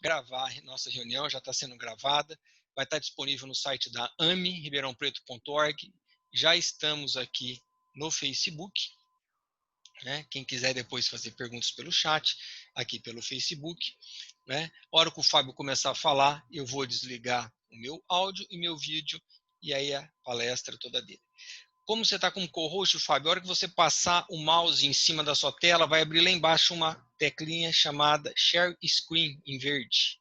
gravar a nossa reunião, já está sendo gravada, vai estar disponível no site da AME, ribeirãopreto.org. Já estamos aqui no Facebook, né? Quem quiser depois fazer perguntas pelo chat, aqui pelo Facebook, né? A hora que o Fábio começar a falar, eu vou desligar o meu áudio e meu vídeo, e aí a palestra toda dele. Como você está como co-host, Fábio, a hora que você passar o mouse em cima da sua tela, vai abrir lá embaixo uma teclinha chamada Share Screen em verde.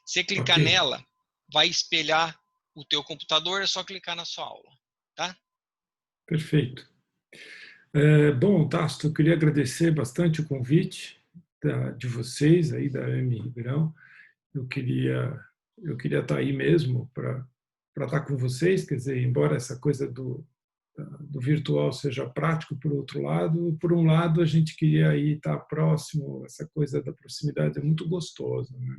Se clicar Ok, nela, vai espelhar o teu computador, é só clicar na sua aula, tá? perfeito. Bom, Tasso, eu queria agradecer bastante o convite de vocês aí da AM Ribeirão. Eu queria, eu queria estar aí mesmo para estar com vocês, quer dizer, embora essa coisa do virtual seja prático por outro lado, por um lado a gente queria aí estar próximo, essa coisa da proximidade é muito gostosa, né?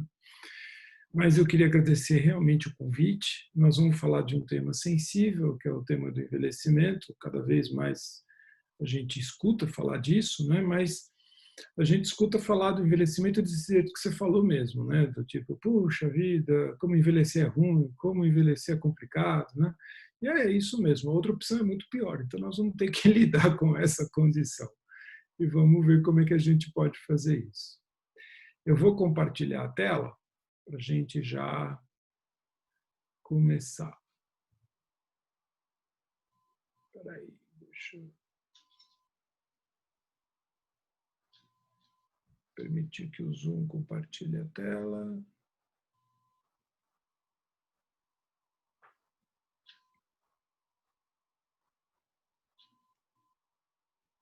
Mas eu queria agradecer realmente o convite. Nós vamos falar de um tema sensível, que é o tema do envelhecimento. Cada vez mais a gente escuta falar disso, né? Mas a gente escuta falar do envelhecimento desse jeito que você falou mesmo, né? Do tipo, puxa vida, como envelhecer é ruim, como envelhecer é complicado, né? E é isso mesmo. A outra opção é muito pior. Então nós vamos ter que lidar com essa condição e vamos ver como é que a gente pode fazer isso. Eu vou compartilhar a tela para a gente já começar. Espera aí, deixa eu permitir que o Zoom compartilhe a tela.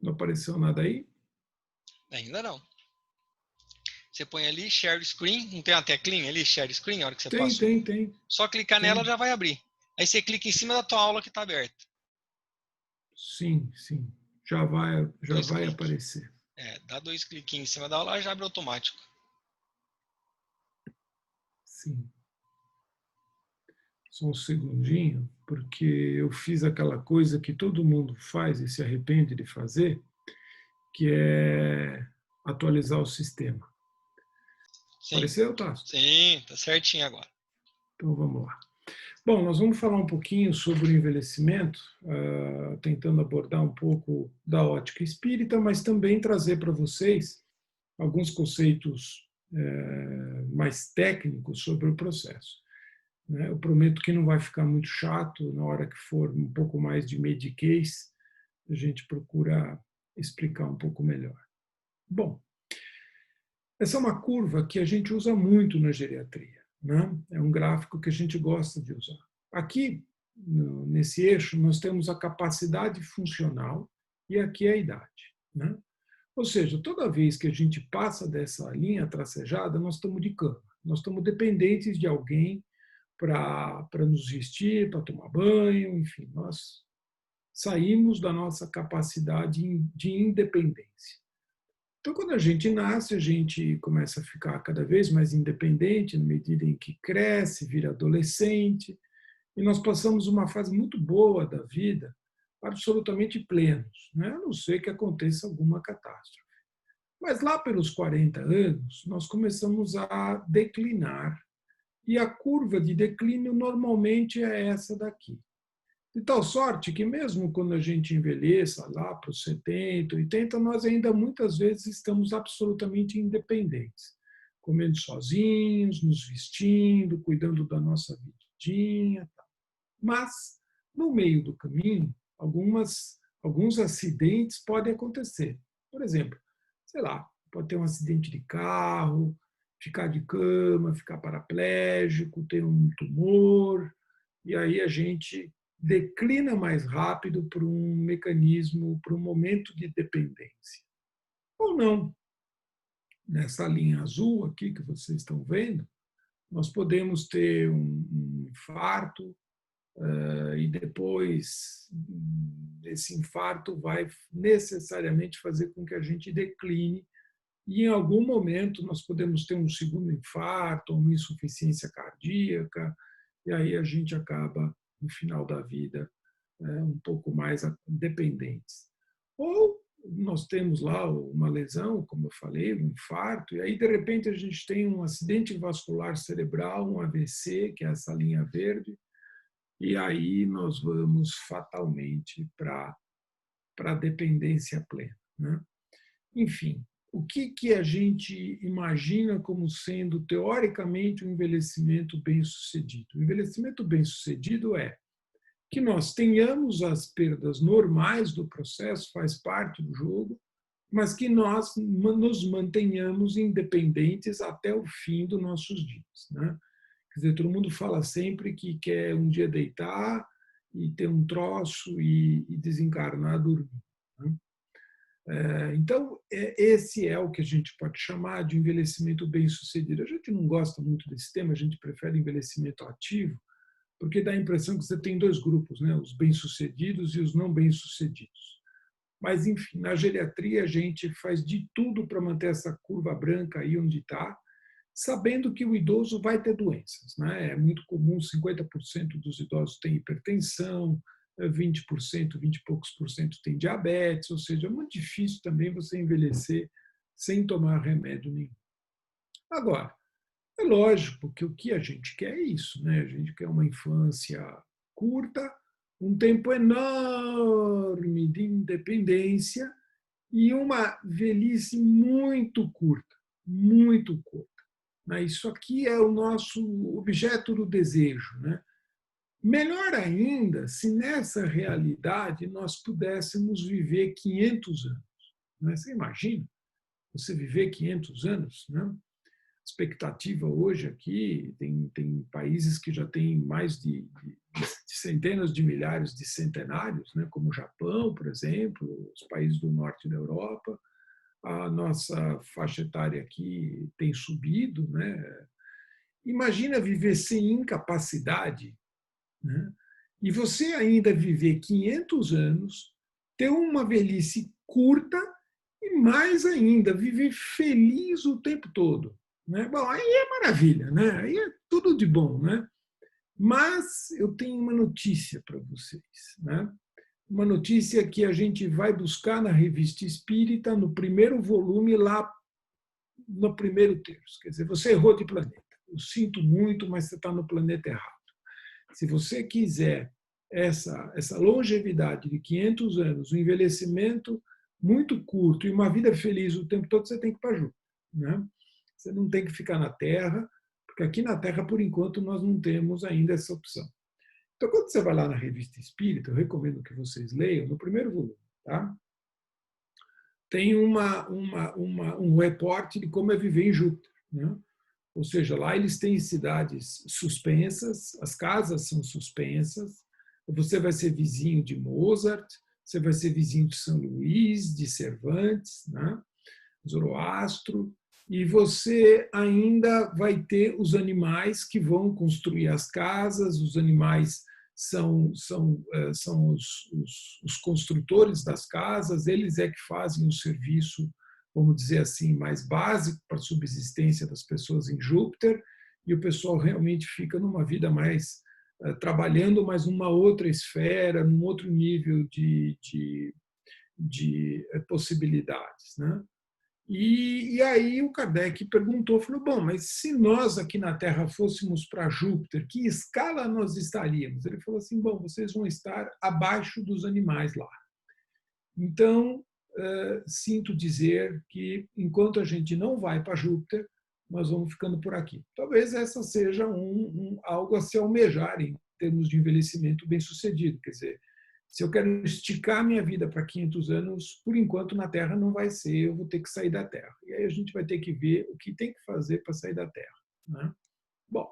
Não apareceu nada aí? Ainda não. Você põe ali Share Screen, não tem uma teclinha ali, Share Screen, a hora que você Tem, passa o... tem, tem. Só clicar nela Tem. já vai abrir. Aí você clica em cima da tua aula que está aberta. Sim, sim. Já Dois vai cliques. aparecer. Dá 2 cliquinhos em cima da aula, já abre automático. Sim. Só um segundinho, porque eu fiz aquela coisa que todo mundo faz e se arrepende de fazer, que é atualizar o sistema. Sim, Apareceu, Tasso? sim, tá certinho agora. Então vamos lá. Bom, nós vamos falar um pouquinho sobre o envelhecimento, tentando abordar um pouco da ótica espírita, mas também trazer para vocês alguns conceitos mais técnicos sobre o processo. Eu prometo que não vai ficar muito chato, na hora que for um pouco mais de mediquês, a gente procura explicar um pouco melhor. Bom, essa é uma curva que a gente usa muito na geriatria, né? É um gráfico que a gente gosta de usar. Aqui, nesse eixo, nós temos a capacidade funcional e aqui a idade, né? Ou seja, toda vez que a gente passa dessa linha tracejada, nós estamos de cama. Nós estamos dependentes de alguém para nos vestir, para tomar banho, enfim, nós saímos da nossa capacidade de independência. Então, quando a gente nasce, a gente começa a ficar cada vez mais independente, na medida em que cresce, vira adolescente, e nós passamos uma fase muito boa da vida, absolutamente plenos, né? A não ser que aconteça alguma catástrofe. Mas lá pelos 40 anos, nós começamos a declinar, e a curva de declínio normalmente é essa daqui. De tal sorte que, mesmo quando a gente envelheça, lá para os 70, 80, nós ainda muitas vezes estamos absolutamente independentes, comendo sozinhos, nos vestindo, cuidando da nossa vidinha. Mas, no meio do caminho, alguns acidentes podem acontecer. Por exemplo, sei lá, pode ter um acidente de carro, ficar de cama, ficar paraplégico, ter um tumor, e aí a gente declina mais rápido para um mecanismo, para um momento de dependência. Ou não. Nessa linha azul aqui que vocês estão vendo, nós podemos ter um infarto, e depois esse infarto vai necessariamente fazer com que a gente decline, e em algum momento nós podemos ter um segundo infarto, uma insuficiência cardíaca, e aí a gente acaba, no final da vida, um pouco mais dependentes. Ou nós temos lá uma lesão, como eu falei, um infarto, e aí, de repente, a gente tem um acidente vascular cerebral, um AVC, que é essa linha verde, e aí nós vamos fatalmente para a dependência plena, né? Enfim, o que a gente imagina como sendo, teoricamente, um envelhecimento bem-sucedido? O envelhecimento bem-sucedido é que nós tenhamos as perdas normais do processo, faz parte do jogo, mas que nós nos mantenhamos independentes até o fim dos nossos dias, né? Quer dizer, todo mundo fala sempre que quer um dia deitar e ter um troço e desencarnar dormindo, né? Então, esse é o que a gente pode chamar de envelhecimento bem-sucedido. A gente não gosta muito desse tema, a gente prefere envelhecimento ativo, porque dá a impressão que você tem dois grupos, né? Os bem-sucedidos e os não bem-sucedidos. Mas, enfim, na geriatria a gente faz de tudo para manter essa curva branca aí onde está, sabendo que o idoso vai ter doenças, né? É muito comum, 50% dos idosos têm hipertensão, 20%, 20 e poucos por cento têm diabetes, ou seja, é muito difícil também você envelhecer sem tomar remédio nenhum. Agora, é lógico que o que a gente quer é isso, né? A gente quer uma infância curta, um tempo enorme de independência e uma velhice muito curta, muito curta. Isso aqui é o nosso objeto do desejo, né? Melhor ainda se nessa realidade nós pudéssemos viver 500 anos. Né? Você imagina você viver 500 anos, né? Expectativa hoje aqui, tem países que já têm mais de centenas de milhares de centenários, né, como o Japão, por exemplo, os países do norte da Europa. A nossa faixa etária aqui tem subido, né? Imagina viver sem incapacidade, né? E você ainda viver 500 anos, ter uma velhice curta e, mais ainda, viver feliz o tempo todo, né? Bom, aí é maravilha, né? Aí é tudo de bom, né? Mas eu tenho uma notícia para vocês, né? Uma notícia que a gente vai buscar na Revista Espírita, no primeiro volume, lá no primeiro terço. Quer dizer, você errou de planeta. Eu sinto muito, mas você está no planeta errado. Se você quiser essa longevidade de 500 anos, um envelhecimento muito curto e uma vida feliz o tempo todo, você tem que ir para Júpiter, né? Você não tem que ficar na Terra, porque aqui na Terra, por enquanto, nós não temos ainda essa opção. Então, quando você vai lá na Revista Espírita, eu recomendo que vocês leiam no primeiro volume, tá? Tem um reporte de como é viver em Júpiter, né? Ou seja, lá eles têm cidades suspensas, as casas são suspensas, você vai ser vizinho de Mozart, você vai ser vizinho de São Luís, de Cervantes, né? Zoroastro, e você ainda vai ter os animais que vão construir as casas, os animais são os construtores das casas, eles é que fazem o serviço, vamos dizer assim, mais básico para a subsistência das pessoas em Júpiter, e o pessoal realmente fica numa vida mais trabalhando, mas numa outra esfera, num outro nível de possibilidades, né? E aí o Kardec perguntou, falou, bom, mas se nós aqui na Terra fôssemos para Júpiter, que escala nós estaríamos? Ele falou assim, bom, vocês vão estar abaixo dos animais lá. Então, sinto dizer que enquanto a gente não vai para Júpiter, nós vamos ficando por aqui. Talvez essa seja algo a se almejar em termos de envelhecimento bem-sucedido, quer dizer, se eu quero esticar minha vida para 500 anos, por enquanto na Terra não vai ser, eu vou ter que sair da Terra. E aí a gente vai ter que ver o que tem que fazer para sair da Terra, né? Bom,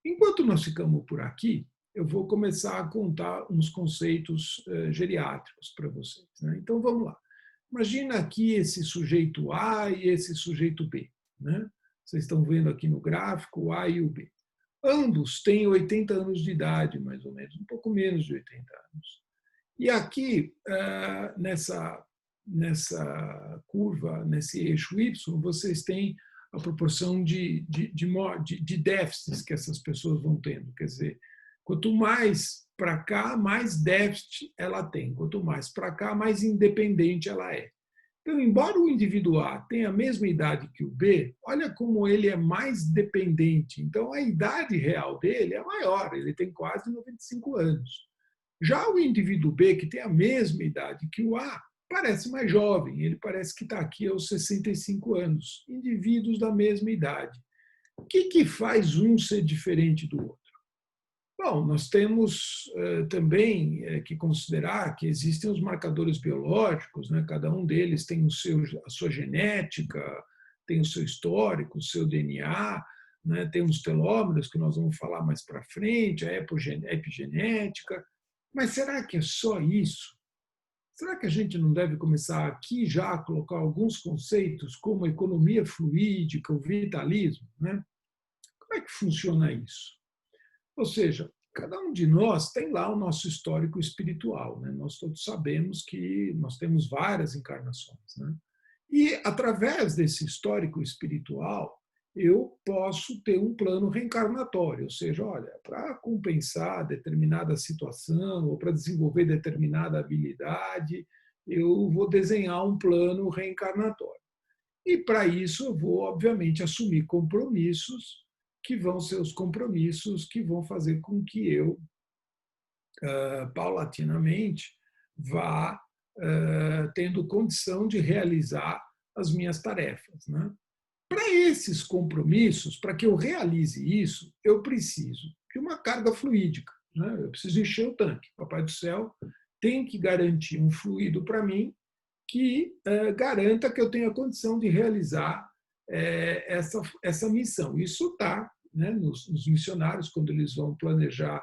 enquanto nós ficamos por aqui, eu vou começar a contar uns conceitos geriátricos para vocês, né? Então vamos lá. Imagina aqui esse sujeito A e esse sujeito B, né? Vocês estão vendo aqui no gráfico o A e o B. Ambos têm 80 anos de idade, mais ou menos, um pouco menos de 80 anos. E aqui, nessa curva, nesse eixo Y, vocês têm a proporção de déficits que essas pessoas vão tendo. Quer dizer, Quanto mais para cá, mais déficit ela tem. Quanto mais para cá, mais independente ela é. Então, embora o indivíduo A tenha a mesma idade que o B, olha como ele é mais dependente. Então, a idade real dele é maior, ele tem quase 95 anos. Já o indivíduo B, que tem a mesma idade que o A, parece mais jovem, ele parece que está aqui aos 65 anos. Indivíduos da mesma idade. O que faz um ser diferente do outro? Bom, nós temos também que considerar que existem os marcadores biológicos, né? Cada um deles tem a sua genética, tem o seu histórico, o seu DNA, né? Tem os telômeros, que nós vamos falar mais para frente, a epigenética. Mas será que é só isso? Será que a gente não deve começar aqui já a colocar alguns conceitos como a economia fluídica, o vitalismo, né? Como é que funciona isso? Ou seja, cada um de nós tem lá o nosso histórico espiritual, né? Nós todos sabemos que nós temos várias encarnações, né? E através desse histórico espiritual, eu posso ter um plano reencarnatório, ou seja, olha, para compensar determinada situação ou para desenvolver determinada habilidade, eu vou desenhar um plano reencarnatório. E para isso eu vou, obviamente, assumir compromissos que vão ser os compromissos que vão fazer com que eu, paulatinamente, vá tendo condição de realizar as minhas tarefas, né? Para esses compromissos, para que eu realize isso, eu preciso de uma carga fluídica, né? Eu preciso encher o tanque. Papai do Céu tem que garantir um fluido para mim que garanta que eu tenha condição de realizar essa missão. Isso está, né, nos missionários, quando eles vão planejar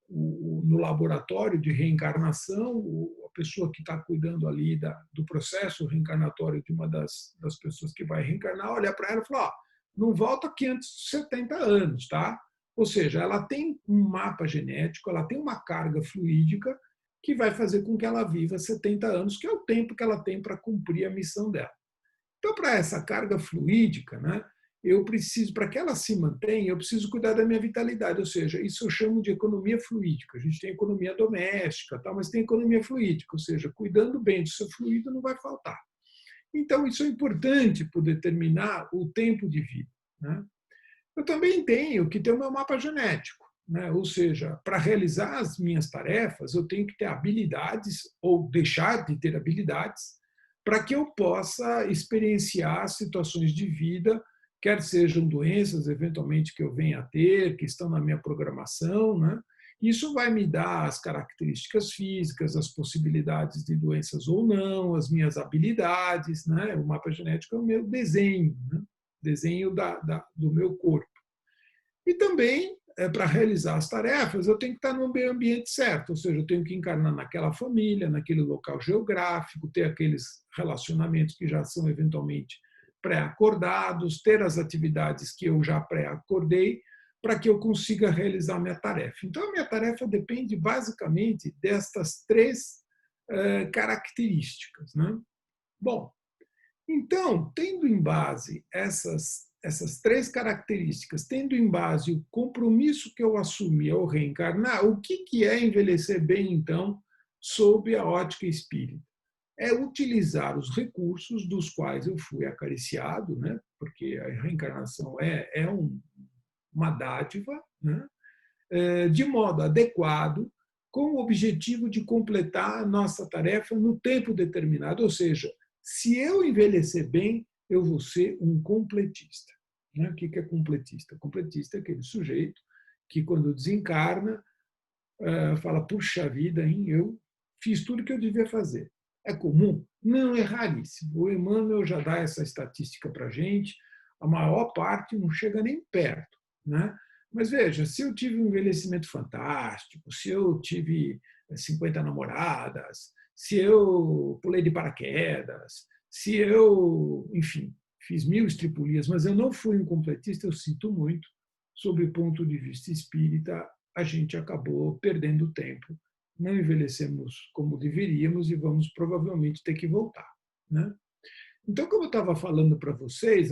no laboratório de reencarnação, a pessoa que está cuidando ali do processo reencarnatório de uma das pessoas que vai reencarnar, olha para ela e fala, não volta aqui antes de 70 anos, tá? Ou seja, ela tem um mapa genético, ela tem uma carga fluídica que vai fazer com que ela viva 70 anos, que é o tempo que ela tem para cumprir a missão dela. Então, para essa carga fluídica, né, eu preciso, para que ela se mantenha, eu preciso cuidar da minha vitalidade, ou seja, isso eu chamo de economia fluídica. A gente tem economia doméstica, mas tem economia fluídica, ou seja, cuidando bem do seu fluido não vai faltar. Então, isso é importante para determinar o tempo de vida, né? Eu também tenho que ter o meu mapa genético, né? Ou seja, para realizar as minhas tarefas, eu tenho que ter habilidades ou deixar de ter habilidades para que eu possa experienciar situações de vida, quer sejam doenças, eventualmente, que eu venha a ter, que estão na minha programação, né? Isso vai me dar as características físicas, as possibilidades de doenças ou não, as minhas habilidades, né? O mapa genético é o meu desenho, né? Desenho do meu corpo. E também, para realizar as tarefas, eu tenho que estar no meio ambiente certo, ou seja, eu tenho que encarnar naquela família, naquele local geográfico, ter aqueles relacionamentos que já são eventualmente pré-acordados, ter as atividades que eu já pré-acordei, para que eu consiga realizar a minha tarefa. Então, a minha tarefa depende basicamente destas três características, né? Bom, então, tendo em base essas três características, tendo em base o compromisso que eu assumi ao reencarnar, o que é envelhecer bem, então, sob a ótica espírita? É utilizar os recursos dos quais eu fui acariciado, né? Porque a reencarnação é uma dádiva, né? De modo adequado, com o objetivo de completar a nossa tarefa no tempo determinado, ou seja, se eu envelhecer bem, eu vou ser um completista. O que é completista? Completista é aquele sujeito que, quando desencarna, fala, puxa vida, hein, eu fiz tudo o que eu devia fazer. É comum? Não, é raríssimo. O Emmanuel já dá essa estatística para a gente, a maior parte não chega nem perto, né? Mas veja, se eu tive um envelhecimento fantástico, se eu tive 50 namoradas, se eu pulei de paraquedas, se eu, enfim, fiz 1000 estripulias, mas eu não fui um completista, eu sinto muito, sob o ponto de vista espírita, a gente acabou perdendo tempo, não envelhecemos como deveríamos e vamos provavelmente ter que voltar, né? Então, como eu estava falando para vocês,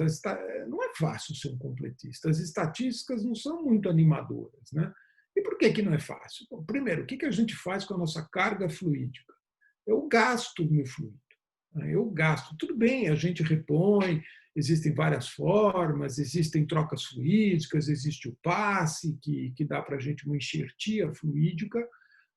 não é fácil ser um completista. As estatísticas não são muito animadoras, né? E por que não é fácil? Bom, primeiro, o que a gente faz com a nossa carga fluídica? Eu gasto o meu fluido. Eu gasto. Tudo bem, a gente repõe, existem várias formas, existem trocas fluídicas, existe o passe, que dá para a gente uma enxertia fluídica,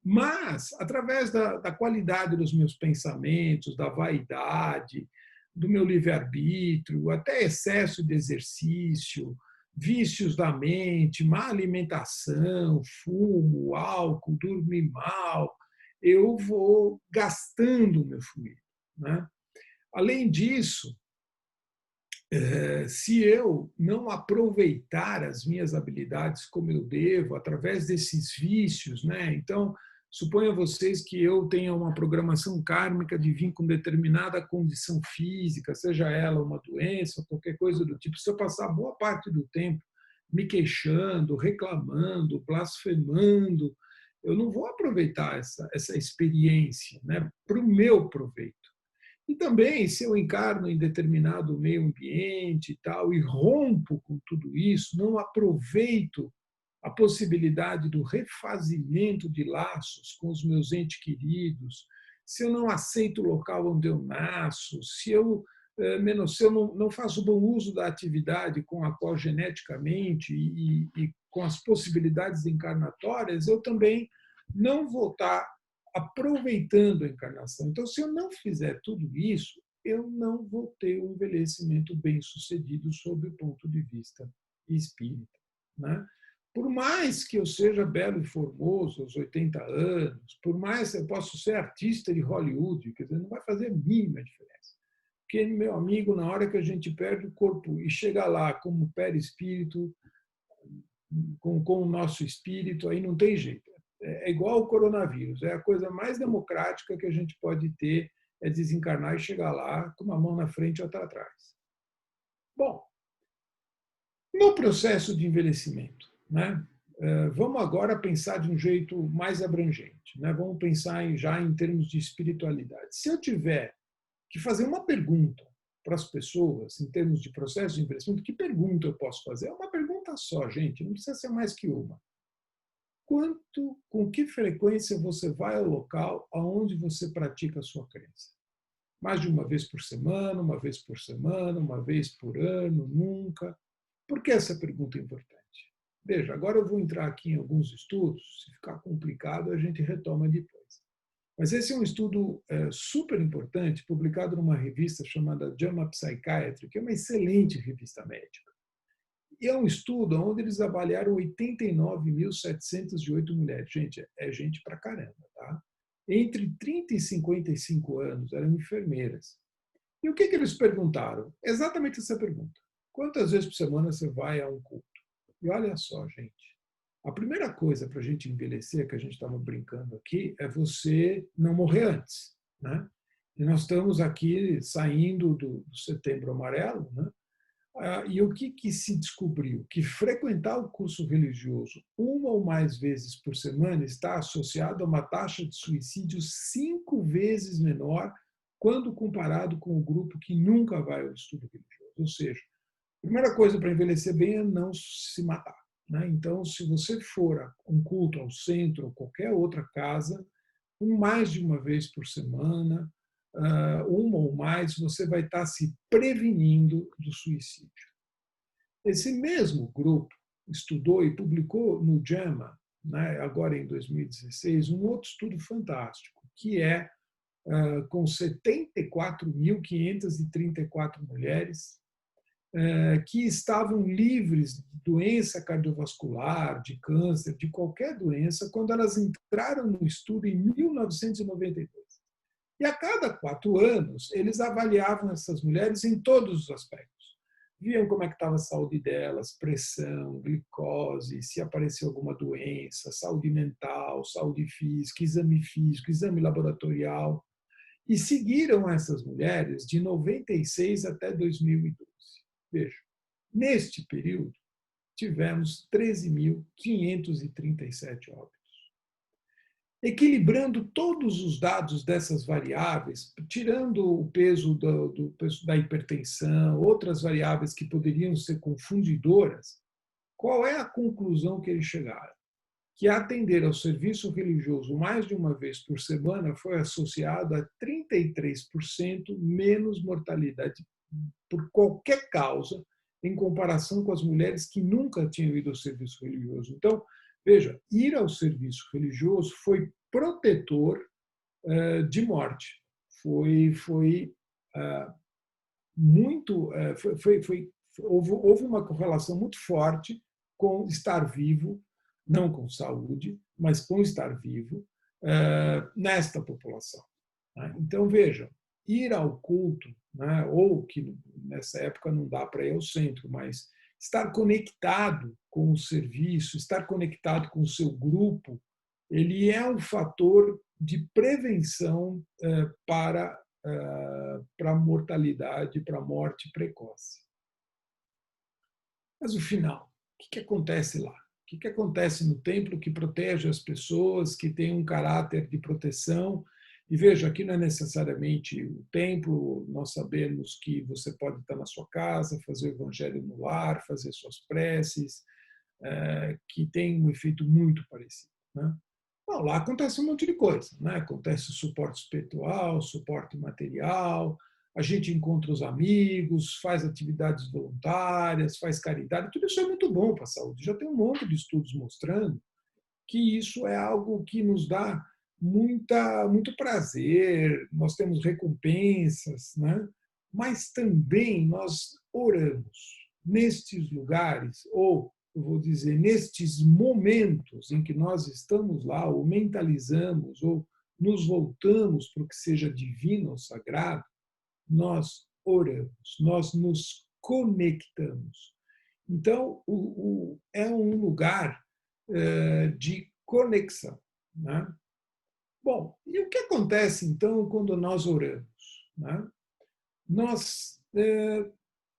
mas, através da qualidade dos meus pensamentos, da vaidade, do meu livre-arbítrio, até excesso de exercício, vícios da mente, má alimentação, fumo, álcool, dormir mal, eu vou gastando o meu fluido. Né? Além disso, se eu não aproveitar as minhas habilidades como eu devo, através desses vícios, né? Então, suponha vocês que eu tenha uma programação kármica de vir com determinada condição física, seja ela uma doença, qualquer coisa do tipo. Se eu passar boa parte do tempo me queixando, reclamando, blasfemando, eu não vou aproveitar essa experiência, né, para o meu proveito. E também, se eu encarno em determinado meio ambiente e tal, e rompo com tudo isso, não aproveito a possibilidade do refazimento de laços com os meus entes queridos, se eu não aceito o local onde eu nasço, se eu não faço bom uso da atividade com a qual geneticamente e com as possibilidades encarnatórias, eu também não vou estar aproveitando a encarnação. Então, se eu não fizer tudo isso, eu não vou ter um envelhecimento bem-sucedido sob o ponto de vista espírita. Né? Por mais que eu seja belo e formoso aos 80 anos, por mais que eu possa ser artista de Hollywood, quer dizer, não vai fazer a mínima diferença. Porque, meu amigo, na hora que a gente perde o corpo e chega lá como perispírito, com o nosso espírito, aí não tem jeito. É igual o coronavírus, é a coisa mais democrática que a gente pode ter, é desencarnar e chegar lá com uma mão na frente e outra atrás. Bom, no processo de envelhecimento, né, vamos agora pensar de um jeito mais abrangente, né, vamos pensar já em termos de espiritualidade. Se eu tiver que fazer uma pergunta para as pessoas, em termos de processo de envelhecimento, que pergunta eu posso fazer? É uma pergunta só, gente, não precisa ser mais que uma. Com que frequência você vai ao local onde você pratica a sua crença? Mais de uma vez por semana, uma vez por ano, nunca? Por que essa pergunta é importante? Veja, agora eu vou entrar aqui em alguns estudos, se ficar complicado a gente retoma depois. Mas esse é um estudo super importante, publicado numa revista chamada JAMA Psychiatry, que é uma excelente revista médica. E é um estudo onde eles avaliaram 89.708 mulheres. Gente, é gente pra caramba, tá? Entre 30 e 55 anos, eram enfermeiras. E o que eles perguntaram? Exatamente essa pergunta. Quantas vezes por semana você vai a um culto? E olha só, gente, a primeira coisa para a gente envelhecer, que a gente estava brincando aqui, é você não morrer antes. Né? E nós estamos aqui saindo do Setembro Amarelo, né? E o que se descobriu? Que frequentar o curso religioso uma ou mais vezes por semana está associado a uma taxa de suicídio 5 vezes menor quando comparado com o grupo que nunca vai ao estudo religioso. Ou seja, a primeira coisa para envelhecer bem é não se matar. Né? Então, se você for a um culto ao centro ou qualquer outra casa, mais de uma vez por semana, uma ou mais, você vai estar se prevenindo do suicídio. Esse mesmo grupo estudou e publicou no JAMA, né, agora em 2016, um outro estudo fantástico, que é com 74.534 mulheres que estavam livres de doença cardiovascular, de câncer, de qualquer doença, quando elas entraram no estudo em 1992. E a cada 4 anos, eles avaliavam essas mulheres em todos os aspectos. Viam como é que estava a saúde delas, pressão, glicose, se apareceu alguma doença, saúde mental, saúde física, exame laboratorial. E seguiram essas mulheres de 96 até 2012. Veja, neste período, tivemos 13.537 óbitos. Equilibrando todos os dados dessas variáveis, tirando o peso da hipertensão, outras variáveis que poderiam ser confundidoras, qual é a conclusão que eles chegaram? que atender ao serviço religioso mais de uma vez por semana foi associado a 33% menos mortalidade por qualquer causa em comparação com as mulheres que nunca tinham ido ao serviço religioso. Então, veja, ir ao serviço religioso foi protetor de morte. Foi muito, houve uma correlação muito forte com estar vivo, não com saúde, mas com estar vivo nesta população. Então, vejam, ir ao culto, ou que nessa época não dá para ir ao centro, mas estar conectado com o serviço, estar conectado com o seu grupo, ele é um fator de prevenção para a mortalidade, para a morte precoce. Mas o final, o que acontece lá? O que acontece no templo que protege as pessoas, que tem um caráter de proteção? E veja, aqui não é necessariamente o templo, nós sabemos que você pode estar na sua casa, fazer o evangelho no lar, fazer suas preces, que tem um efeito muito parecido. Bom, lá acontece um monte de coisa. Acontece suporte espiritual, suporte material, a gente encontra os amigos, faz atividades voluntárias, faz caridade, tudo isso é muito bom para a saúde. Já tem um monte de estudos mostrando que isso é algo que nos dá muito prazer, nós temos recompensas, mas também nós oramos nestes lugares, ou, eu vou dizer, nestes momentos em que nós estamos lá, ou mentalizamos, ou nos voltamos para o que seja divino ou sagrado, nós oramos, nós nos conectamos. Então, é um lugar de conexão. Bom, e o que acontece, então, quando nós oramos? Nós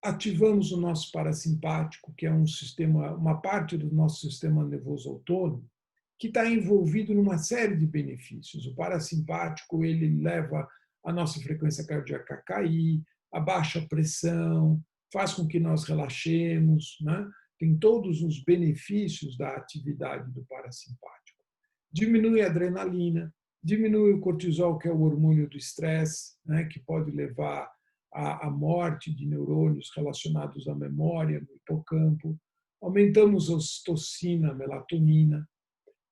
ativamos o nosso parasimpático, que é uma parte do nosso sistema nervoso autônomo, que está envolvido numa série de benefícios. O parasimpático ele leva a nossa frequência cardíaca a cair, abaixa a pressão, faz com que nós relaxemos, Tem todos os benefícios da atividade do parasimpático. Diminui a adrenalina, diminui o cortisol, que é o hormônio do estresse, que pode levar à morte de neurônios relacionados à memória no hipocampo. Aumentamos a ocitocina, a melatonina.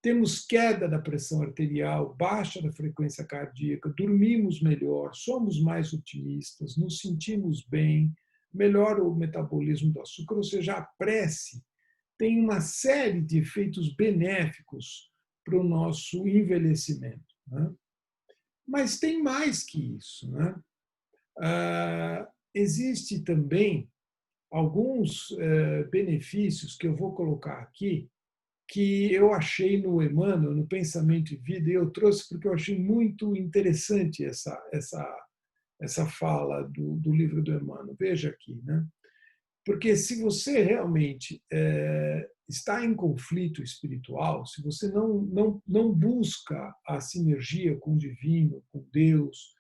Temos queda da pressão arterial, baixa da frequência cardíaca, dormimos melhor, somos mais otimistas, nos sentimos bem, melhora o metabolismo do açúcar, ou seja, a prece tem uma série de efeitos benéficos para o nosso envelhecimento. Mas tem mais que isso. Existe também alguns benefícios que eu vou colocar aqui, que eu achei no Emmanuel, no Pensamento e Vida, e eu trouxe porque eu achei muito interessante essa fala do livro do Emmanuel. Veja aqui, Porque se você realmente está em conflito espiritual, se você não busca a sinergia com o divino, com Deus,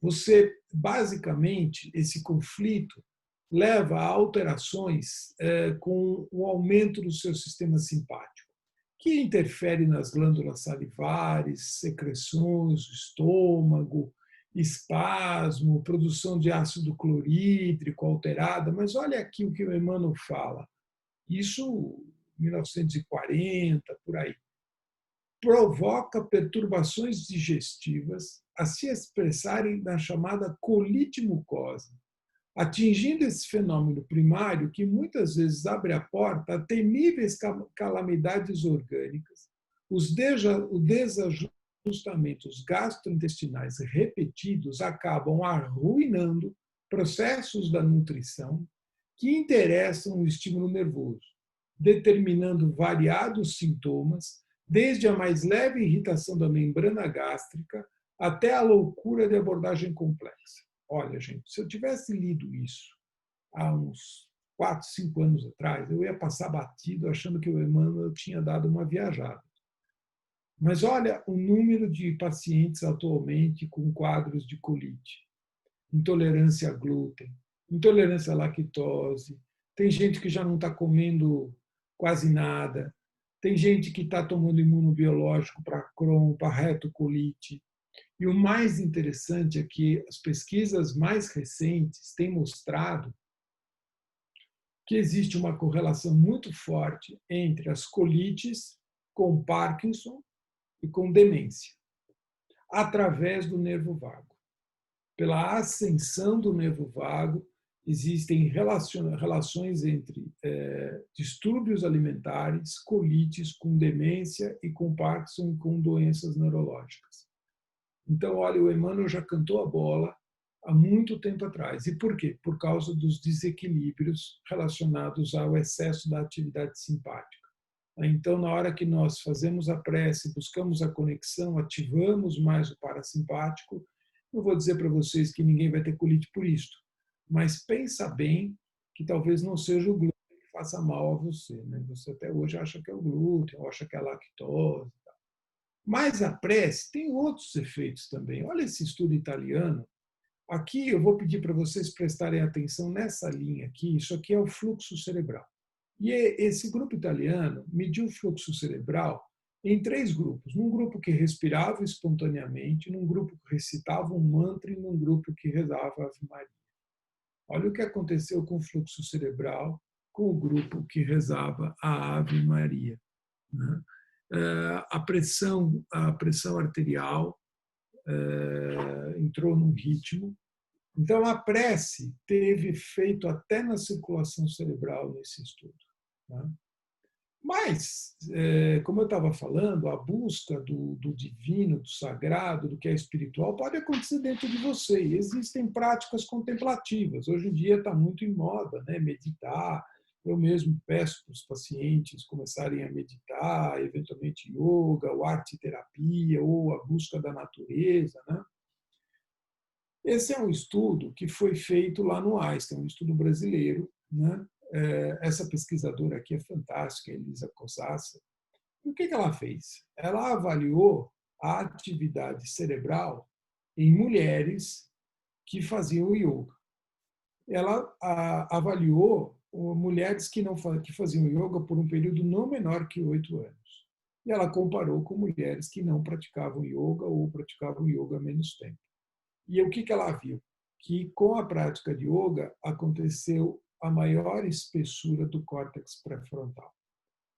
você, basicamente, esse conflito leva a alterações com o aumento do seu sistema simpático, que interfere nas glândulas salivares, secreções, estômago, espasmo, produção de ácido clorídrico alterada. Mas olha aqui o que o Emmanuel fala. Isso 1940, por aí. Provoca perturbações digestivas a se expressarem na chamada colite mucosa, atingindo esse fenômeno primário que muitas vezes abre a porta a temíveis calamidades orgânicas, os desajustamentos gastrointestinais repetidos acabam arruinando processos da nutrição que interessam o estímulo nervoso, determinando variados sintomas, desde a mais leve irritação da membrana gástrica até a loucura de abordagem complexa. Olha, gente, se eu tivesse lido isso há uns 4, 5 anos atrás, eu ia passar batido achando que o Emmanuel tinha dado uma viajada. Mas olha o número de pacientes atualmente com quadros de colite, intolerância a glúten, intolerância à lactose, tem gente que já não está comendo quase nada, Tem gente que está tomando imunobiológico para Crohn, para retocolite. E o mais interessante é que as pesquisas mais recentes têm mostrado que existe uma correlação muito forte entre as colites com Parkinson e com demência, através do nervo vago. Pela ascensão do nervo vago, existem relações entre distúrbios alimentares, colites com demência e com Parkinson e com doenças neurológicas. Então, olha, o Emmanuel já cantou a bola há muito tempo atrás. E por quê? Por causa dos desequilíbrios relacionados ao excesso da atividade simpática. Então, na hora que nós fazemos a prece, buscamos a conexão, ativamos mais o parasimpático, não vou dizer para vocês que ninguém vai ter colite por isto, mas pensa bem que talvez não seja o glúten que faça mal a você. Né? Você até hoje acha que é o glúten, ou acha que é a lactose. Mas a prece tem outros efeitos também. Olha esse estudo italiano. Aqui eu vou pedir para vocês prestarem atenção nessa linha aqui. Isso aqui é o fluxo cerebral. E esse grupo italiano mediu o fluxo cerebral em 3 grupos. Num grupo que respirava espontaneamente, num grupo que recitava um mantra e num grupo que rezava a Ave Maria. Olha o que aconteceu com o fluxo cerebral com o grupo que rezava a Ave Maria. Né? A pressão arterial entrou num ritmo. Então, a prece teve efeito até na circulação cerebral nesse estudo. Né? Mas, como eu estava falando, a busca do divino, do sagrado, do que é espiritual, pode acontecer dentro de você. E existem práticas contemplativas. Hoje em dia está muito em moda, né? Meditar. Eu mesmo peço para os pacientes começarem a meditar, eventualmente yoga, ou arte-terapia, ou a busca da natureza. Né? Esse é um estudo que foi feito lá no Einstein, um estudo brasileiro. Né? Essa pesquisadora aqui é fantástica, Elisa Cossassa. O que ela fez? Ela avaliou a atividade cerebral em mulheres que faziam yoga. Ela avaliou mulheres que faziam yoga por um período não menor que 8 anos. E ela comparou com mulheres que não praticavam yoga ou praticavam yoga há menos tempo. E o que ela viu? Que com a prática de yoga aconteceu a maior espessura do córtex pré-frontal.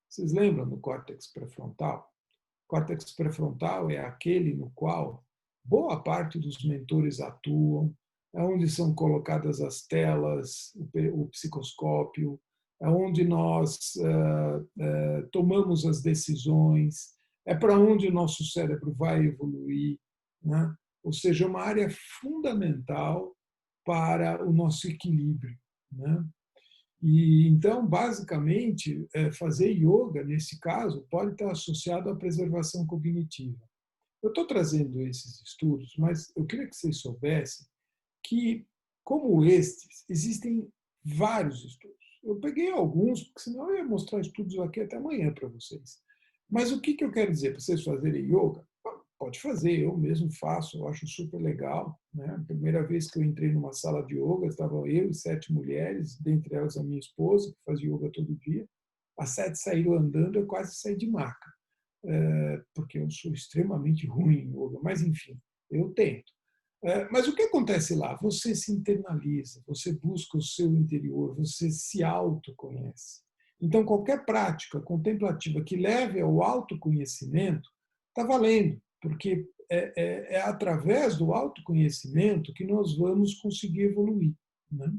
Vocês lembram do córtex pré-frontal? O córtex pré-frontal é aquele no qual boa parte dos mentores atuam, é onde são colocadas as telas, o psicoscópio, é onde nós tomamos as decisões, é para onde o nosso cérebro vai evoluir, né? Ou seja, é uma área fundamental para o nosso equilíbrio. Né? E então, basicamente, fazer yoga, nesse caso, pode estar associado à preservação cognitiva. Eu estou trazendo esses estudos, mas eu queria que vocês soubessem que, como estes, existem vários estudos. Eu peguei alguns, porque senão eu ia mostrar estudos aqui até amanhã para vocês. Mas o que eu quero dizer para vocês fazerem yoga? Pode fazer, eu mesmo faço, eu acho super legal. Né? A primeira vez que eu entrei numa sala de yoga, estavam eu e 7 mulheres, dentre elas a minha esposa, que fazia yoga todo dia. As 7 saíram andando, eu quase saí de maca, porque eu sou extremamente ruim em yoga, mas enfim, eu tento. Mas o que acontece lá? Você se internaliza, você busca o seu interior, você se autoconhece. Então, qualquer prática contemplativa que leve ao autoconhecimento está valendo, porque é através do autoconhecimento que nós vamos conseguir evoluir. Né?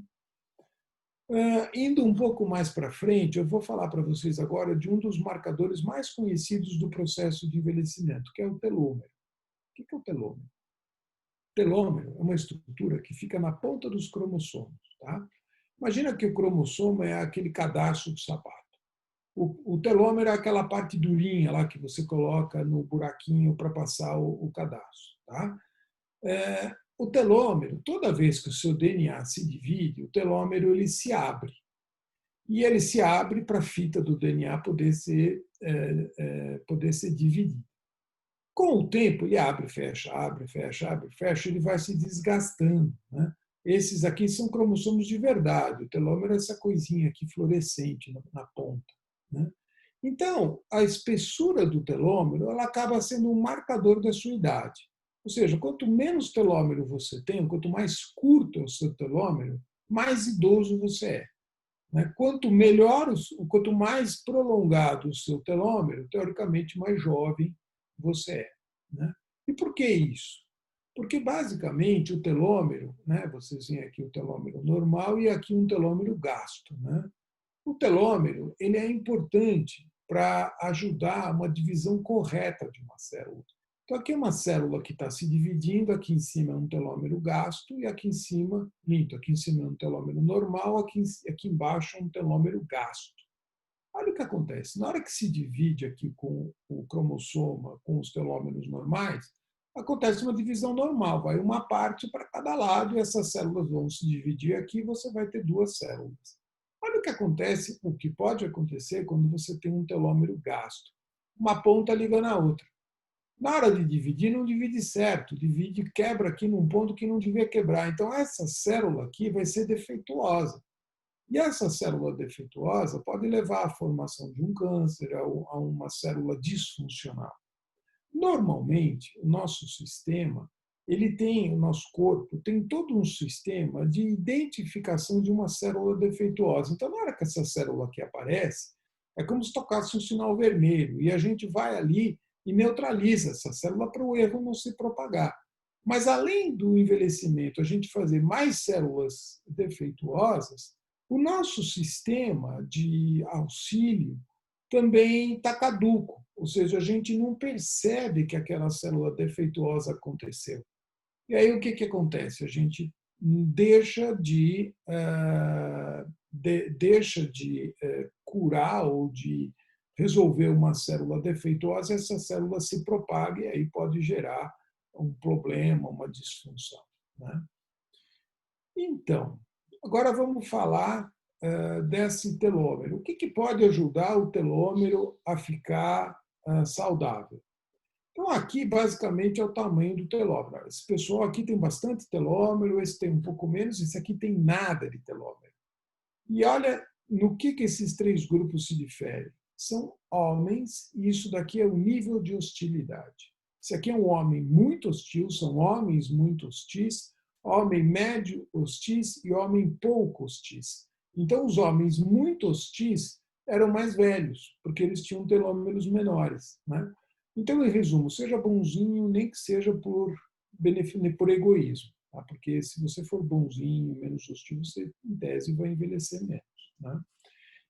Indo um pouco mais para frente, eu vou falar para vocês agora de um dos marcadores mais conhecidos do processo de envelhecimento, que é o telômero. O que é o telômero? O telômero é uma estrutura que fica na ponta dos cromossomos. Tá? Imagina que o cromossomo é aquele cadarço do sapato. O telômero é aquela parte durinha lá que você coloca no buraquinho para passar o cadarço. Tá? O telômero, toda vez que o seu DNA se divide, o telômero ele se abre. E ele se abre para a fita do DNA poder ser dividida. Com o tempo, ele abre, fecha, abre, fecha, abre, fecha, ele vai se desgastando. Né? Esses aqui são cromossomos de verdade. O telômero é essa coisinha aqui fluorescente na ponta. Né? Então, a espessura do telômero ela acaba sendo um marcador da sua idade. Ou seja, quanto menos telômero você tem, quanto mais curto é o seu telômero, mais idoso você é. Né? Quanto melhor, quanto mais prolongado o seu telômero, teoricamente mais jovem você é. Né? E por que isso? Porque basicamente o telômero, né, vocês veem aqui o telômero normal e aqui um telômero gasto. Né? O telômero ele é importante para ajudar uma divisão correta de uma célula. Então, aqui é uma célula que está se dividindo, aqui em cima é um telômero gasto, e aqui em cima, minto, aqui em cima é um telômero normal, aqui embaixo é um telômero gasto. Olha o que acontece. Na hora que se divide aqui com o cromossoma, com os telômeros normais, acontece uma divisão normal. Vai uma parte para cada lado e essas células vão se dividir aqui e você vai ter duas células. Olha o que acontece, o que pode acontecer quando você tem um telômero gasto. Uma ponta liga na outra. Na hora de dividir, não divide certo, divide, quebra aqui num ponto que não devia quebrar. Então, essa célula aqui vai ser defeituosa. E essa célula defeituosa pode levar à formação de um câncer, a uma célula disfuncional. Normalmente, o nosso sistema, o nosso corpo tem todo um sistema de identificação de uma célula defeituosa. Então, na hora que essa célula aqui aparece, é como se tocasse um sinal vermelho e a gente vai ali e neutraliza essa célula para o erro não se propagar. Mas, além do envelhecimento, a gente fazer mais células defeituosas, o nosso sistema de auxílio também está caduco, ou seja, a gente não percebe que aquela célula defeituosa aconteceu. E aí o que acontece? A gente deixa de curar ou de resolver uma célula defeituosa, essa célula se propaga e aí pode gerar um problema, uma disfunção. Né? Então, agora vamos falar desse telômero. O que pode ajudar o telômero a ficar saudável? Então, aqui, basicamente, é o tamanho do telômero. Esse pessoal aqui tem bastante telômero, esse tem um pouco menos, esse aqui tem nada de telômero. E olha no que esses três grupos se diferem. São homens, e isso daqui é o nível de hostilidade. Esse aqui é um homem muito hostil, são homens muito hostis, homem médio hostis e homem pouco hostis. Então, os homens muito hostis eram mais velhos, porque eles tinham telômeros menores. Né? Então, em resumo, seja bonzinho, nem que seja por egoísmo. Tá? Porque se você for bonzinho, menos hostil, você, em tese, vai envelhecer menos. Né?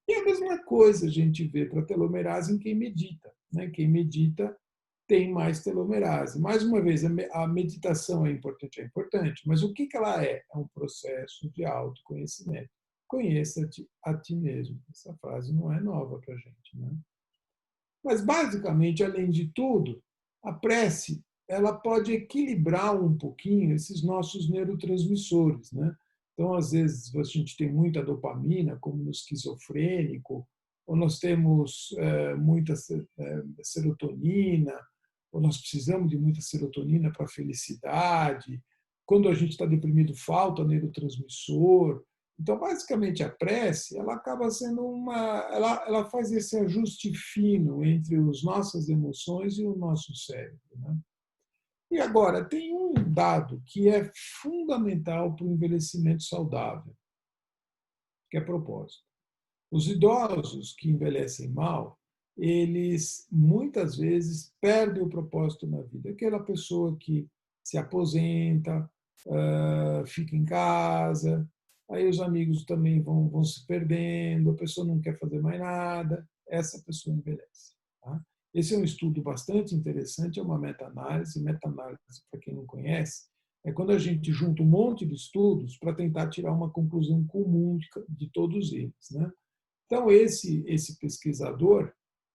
E a mesma coisa a gente vê para a telomerase em quem medita. Né? Quem medita tem mais telomerase. Mais uma vez, a meditação é importante, mas o que ela é? É um processo de autoconhecimento. Conheça-te a ti mesmo. Essa frase não é nova para a gente. Né? Mas, basicamente, além de tudo, a prece ela pode equilibrar um pouquinho esses nossos neurotransmissores. Né? Então, às vezes, a gente tem muita dopamina, como no esquizofrênico, ou nós temos muita serotonina, ou nós precisamos de muita serotonina para a felicidade. Quando a gente está deprimido, falta neurotransmissor. Então, basicamente, a prece ela acaba sendo ela faz esse ajuste fino entre as nossas emoções e o nosso cérebro. Né? E agora, tem um dado que é fundamental para o envelhecimento saudável, que é propósito. Os idosos que envelhecem mal, eles muitas vezes perdem o propósito na vida. Aquela pessoa que se aposenta, fica em casa, aí os amigos também vão se perdendo, a pessoa não quer fazer mais nada, essa pessoa envelhece. Tá? Esse é um estudo bastante interessante, é uma meta-análise. Meta-análise, para quem não conhece, é quando a gente junta um monte de estudos para tentar tirar uma conclusão comum de todos eles. Né? Então, esse pesquisador,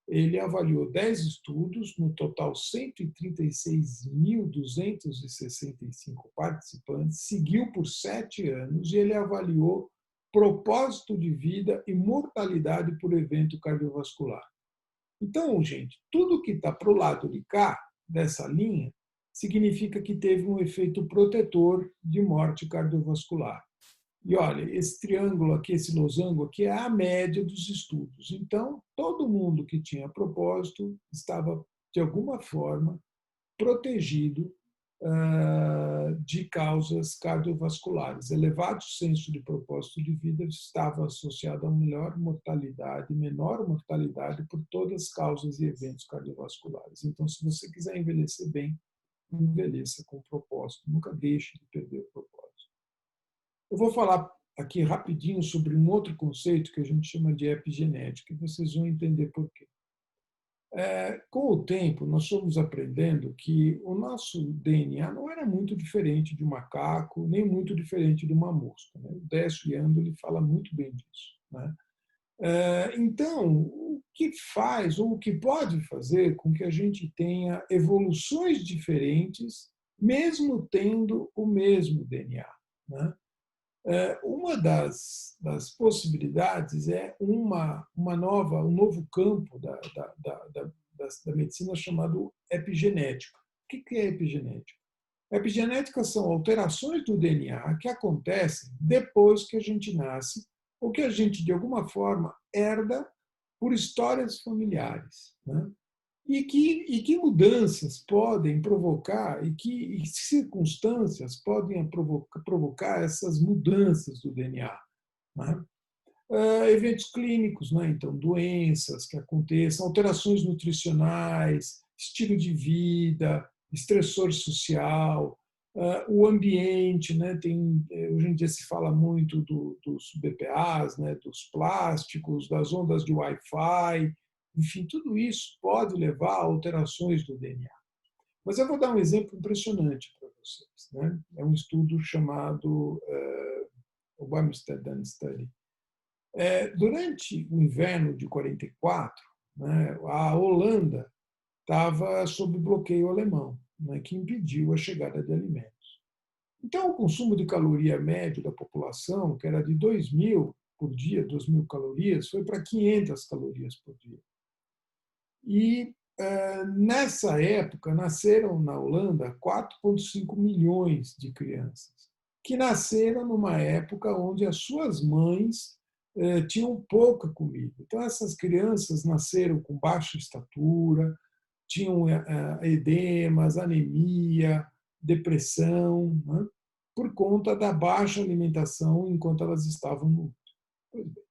ele avaliou 10 estudos, no total 136.265 participantes, seguiu por 7 anos e ele avaliou propósito de vida e mortalidade por evento cardiovascular. Então, gente, tudo que está para o lado de cá, dessa linha, significa que teve um efeito protetor de morte cardiovascular. E olha, esse triângulo aqui, esse losango aqui, é a média dos estudos. Então, todo mundo que tinha propósito estava, de alguma forma, protegido de causas cardiovasculares. Elevado senso de propósito de vida estava associado a menor mortalidade por todas as causas e eventos cardiovasculares. Então, se você quiser envelhecer bem, envelheça com propósito. Nunca deixe de perder o propósito. Eu vou falar aqui rapidinho sobre um outro conceito que a gente chama de epigenética, e vocês vão entender por quê. Com o tempo, nós fomos aprendendo que o nosso DNA não era muito diferente de um macaco, nem muito diferente de uma mosca. Né? O Décio Yandoli fala muito bem disso. Né? Então, o que faz, ou o que pode fazer com que a gente tenha evoluções diferentes, mesmo tendo o mesmo DNA? Né? Uma das possibilidades é um novo campo da medicina chamado epigenética. O que é epigenética? Epigenética são alterações do DNA que acontecem depois que a gente nasce, ou que a gente, de alguma forma, herda por histórias familiares. Né? E que mudanças podem provocar, e que circunstâncias podem provocar essas mudanças do DNA. Né? Eventos clínicos, né? Então, doenças que aconteçam, alterações nutricionais, estilo de vida, estressor social, o ambiente, né? Hoje em dia se fala muito dos BPAs, né? Dos plásticos, das ondas de Wi-Fi, enfim, tudo isso pode levar a alterações do DNA. Mas eu vou dar um exemplo impressionante para vocês. Né? É um estudo chamado Obama-Amsterdam Study. Durante o inverno de 44, né, a Holanda estava sob bloqueio alemão, né, que impediu a chegada de alimentos. Então, o consumo de caloria médio da população, que era de 2.000 por dia, 2.000 calorias, foi para 500 calorias por dia. E nessa época nasceram na Holanda 4,5 milhões de crianças, que nasceram numa época onde as suas mães tinham pouca comida. Então, essas crianças nasceram com baixa estatura, tinham edemas, anemia, depressão, né? Por conta da baixa alimentação enquanto elas estavam no útero. Pois bem,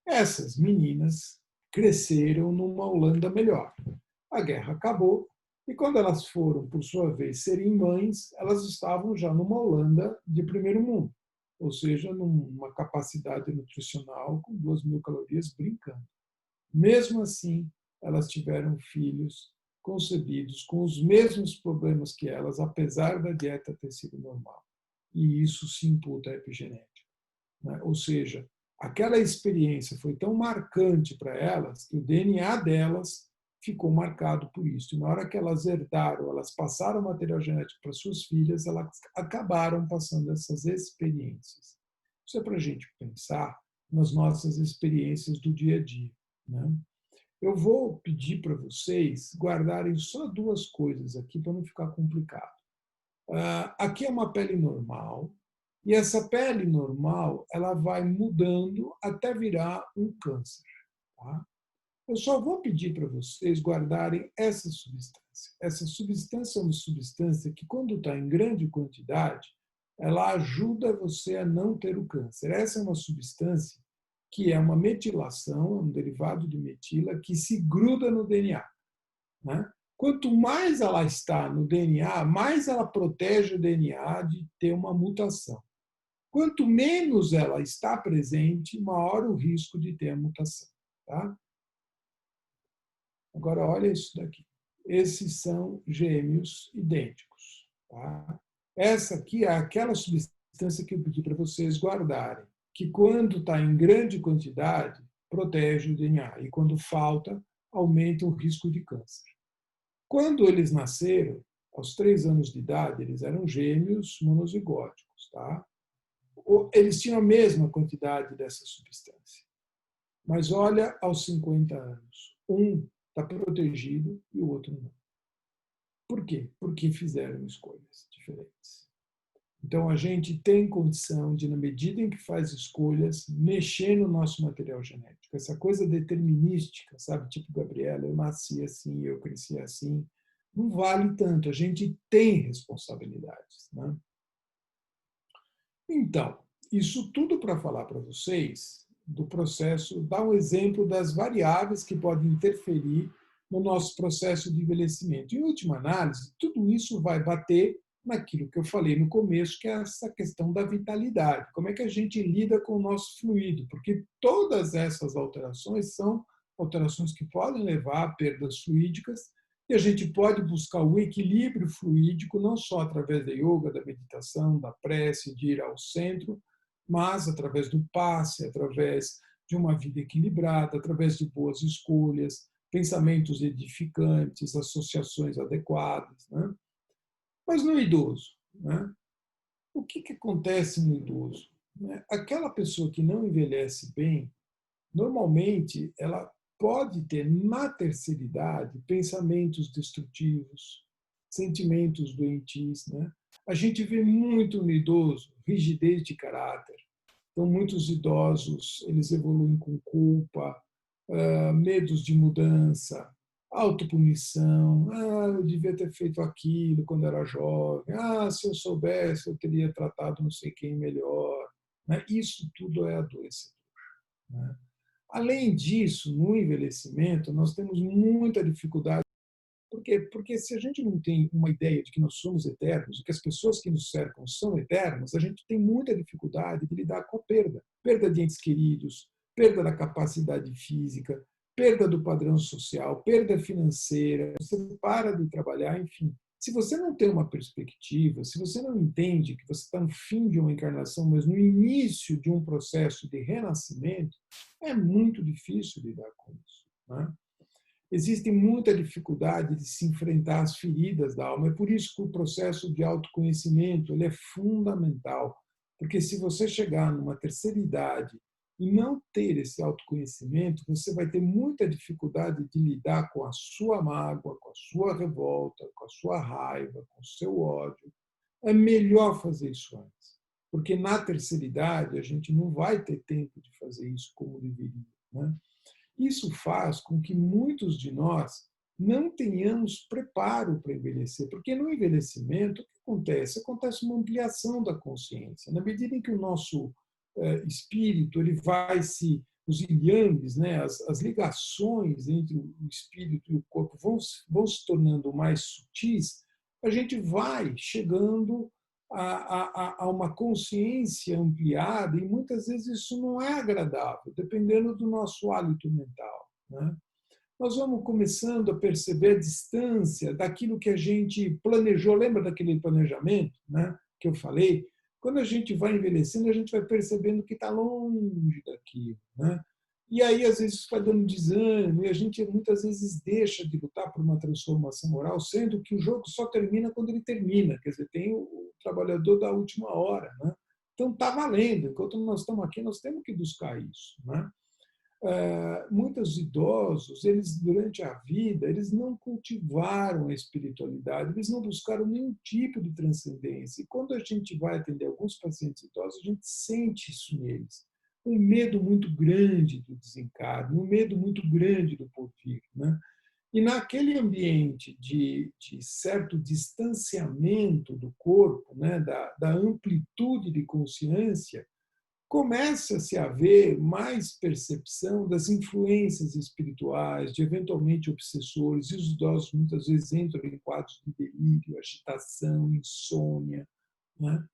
essas meninas cresceram numa Holanda melhor. A guerra acabou e quando elas foram, por sua vez, serem mães, elas estavam já numa Holanda de primeiro mundo, ou seja, numa capacidade nutricional com 2.000 calorias brincando. Mesmo assim, elas tiveram filhos concebidos com os mesmos problemas que elas, apesar da dieta ter sido normal. E isso se imputa à epigenética. Né? Ou seja, aquela experiência foi tão marcante para elas que o DNA delas ficou marcado por isso. E na hora que elas herdaram, elas passaram o material genético para suas filhas, elas acabaram passando essas experiências. Isso é para a gente pensar nas nossas experiências do dia a dia. Né? Eu vou pedir para vocês guardarem só duas coisas aqui para não ficar complicado. Aqui é uma pele normal, e essa pele normal ela vai mudando até virar um câncer. Tá? Eu só vou pedir para vocês guardarem essa substância. Essa substância é uma substância que, quando está em grande quantidade, ela ajuda você a não ter o câncer. Essa é uma substância que é uma metilação, um derivado de metila, que se gruda no DNA. Né? Quanto mais ela está no DNA, mais ela protege o DNA de ter uma mutação. Quanto menos ela está presente, maior o risco de ter a mutação. Tá? Agora, olha isso daqui. Esses são gêmeos idênticos. Tá? Essa aqui é aquela substância que eu pedi para vocês guardarem, que quando está em grande quantidade, protege o DNA, e quando falta, aumenta o risco de câncer. Quando eles nasceram, aos 3 anos de idade, eles eram gêmeos monozigóticos. Tá? Eles tinham a mesma quantidade dessa substância. Mas olha, aos 50 anos, um está protegido e o outro não. Por quê? Porque fizeram escolhas diferentes. Então, a gente tem condição de, na medida em que faz escolhas, mexer no nosso material genético. Essa coisa determinística, sabe? Tipo, Gabriela, eu nasci assim, eu cresci assim, não vale tanto. A gente tem responsabilidades, né? Então, isso tudo para falar para vocês do processo, dar um exemplo das variáveis que podem interferir no nosso processo de envelhecimento. Em última análise, tudo isso vai bater naquilo que eu falei no começo, que é essa questão da vitalidade. Como é que a gente lida com o nosso fluido? Porque todas essas alterações são alterações que podem levar a perdas fluídicas e a gente pode buscar o equilíbrio fluídico não só através da yoga, da meditação, da prece, de ir ao centro, mas através do passe, através de uma vida equilibrada, através de boas escolhas, pensamentos edificantes, associações adequadas, né? Mas no idoso, né? O que acontece no idoso? Aquela pessoa que não envelhece bem, normalmente ela pode ter na terceira idade pensamentos destrutivos, sentimentos doentios, né? A gente vê muito no idoso rigidez de caráter. Então, muitos idosos, eles evoluem com culpa, medos de mudança, autopunição. Eu devia ter feito aquilo quando era jovem. Se eu soubesse, eu teria tratado não sei quem melhor. Isso tudo é adoecedor, né? Além disso, no envelhecimento, nós temos muita dificuldade. Por quê? Porque se a gente não tem uma ideia de que nós somos eternos, e que as pessoas que nos cercam são eternas, a gente tem muita dificuldade de lidar com a perda. Perda de entes queridos, perda da capacidade física, perda do padrão social, perda financeira, você para de trabalhar, enfim. Se você não tem uma perspectiva, se você não entende que você está no fim de uma encarnação, mas no início de um processo de renascimento, é muito difícil lidar com isso, né? Existe muita dificuldade de se enfrentar as feridas da alma. É por isso que o processo de autoconhecimento ele é fundamental. Porque se você chegar numa terceira idade e não ter esse autoconhecimento, você vai ter muita dificuldade de lidar com a sua mágoa, com a sua revolta, com a sua raiva, com o seu ódio. É melhor fazer isso antes. Porque na terceira idade a gente não vai ter tempo de fazer isso como deveria, né? Isso faz com que muitos de nós não tenhamos preparo para envelhecer, porque no envelhecimento, o que acontece? Acontece uma ampliação da consciência. Na medida em que o nosso espírito ele vai se. Os yangs, né, as ligações entre o espírito e o corpo vão se tornando mais sutis, a gente vai chegando a uma consciência ampliada e muitas vezes isso não é agradável, dependendo do nosso hálito mental, né? Nós vamos começando a perceber a distância daquilo que a gente planejou. Lembra daquele planejamento, né, que eu falei? Quando a gente vai envelhecendo, a gente vai percebendo que está longe daquilo, né? E aí, às vezes, isso vai dando desânimo e a gente muitas vezes deixa de lutar por uma transformação moral, sendo que o jogo só termina quando ele termina. Quer dizer, tem o trabalhador da última hora, né? Então, está valendo. Enquanto nós estamos aqui, nós temos que buscar isso, né? Muitos idosos, eles durante a vida, eles não cultivaram a espiritualidade, eles não buscaram nenhum tipo de transcendência. E quando a gente vai atender alguns pacientes idosos, a gente sente isso neles. Um medo muito grande do desencarne, um medo muito grande do porvir, né? E naquele ambiente de certo distanciamento do corpo, né, da amplitude de consciência, começa-se a haver mais percepção das influências espirituais, de eventualmente obsessores, e os idosos muitas vezes entram em quadros de delírio, agitação, insônia, né?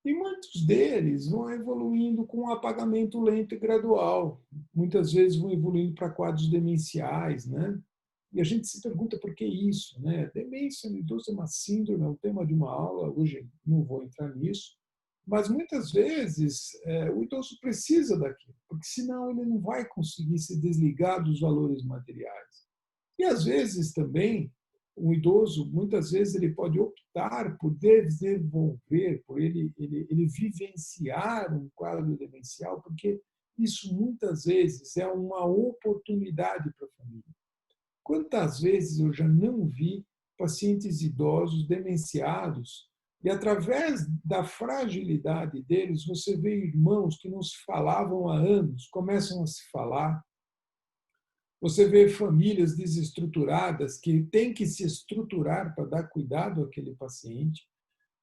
E muitos deles vão evoluindo com um apagamento lento e gradual. Muitas vezes vão evoluindo para quadros demenciais, né? E a gente se pergunta por que isso, né? Demência no idoso é uma síndrome, é um tema de uma aula, hoje não vou entrar nisso, mas muitas vezes o idoso precisa daquilo, porque senão ele não vai conseguir se desligar dos valores materiais. E às vezes também o idoso, muitas vezes ele pode optar por desenvolver, por ele vivenciar um quadro demencial, porque isso muitas vezes é uma oportunidade para a família. Quantas vezes eu já não vi pacientes idosos demenciados E através da fragilidade deles, você vê irmãos que não se falavam há anos, começam a se falar. Você vê famílias desestruturadas que têm que se estruturar para dar cuidado àquele paciente.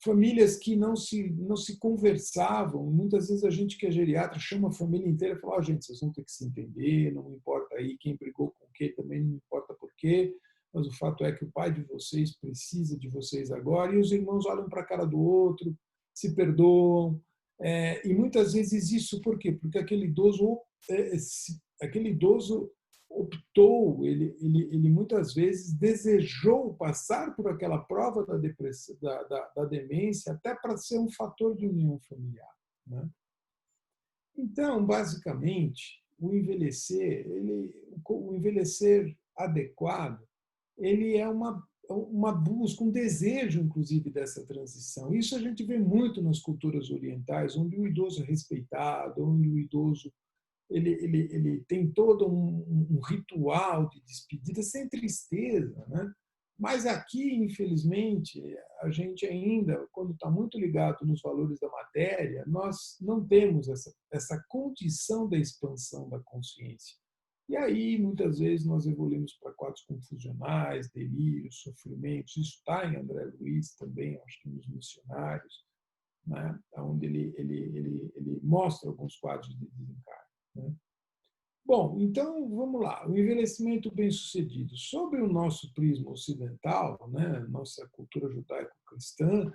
Famílias que não se conversavam. Muitas vezes a gente que é geriatra chama a família inteira e fala: gente, vocês vão ter que se entender, não importa aí quem brigou com quem, também não importa por quê, mas o fato é que o pai de vocês precisa de vocês agora. E os irmãos olham para a cara do outro, se perdoam. E muitas vezes isso por quê? Porque aquele idoso optou, ele muitas vezes desejou passar por aquela prova da depressão, da demência, até para ser um fator de união familiar, né? Então, basicamente, o envelhecer adequado, ele é uma busca, um desejo, inclusive, dessa transição. Isso a gente vê muito nas culturas orientais, onde o idoso é respeitado, onde o idoso ele tem todo um ritual de despedida sem tristeza, né? Mas aqui, infelizmente, a gente ainda, quando está muito ligado nos valores da matéria, nós não temos essa condição da expansão da consciência. E aí, muitas vezes, nós evoluímos para quadros confusionais, delírios, sofrimentos. Isso está em André Luiz também, acho que nos Missionários, né? Onde ele mostra alguns quadros de desencarne, né? Bom, então vamos lá. O envelhecimento bem-sucedido. Sob o nosso prisma ocidental, né, nossa cultura judaico-cristã,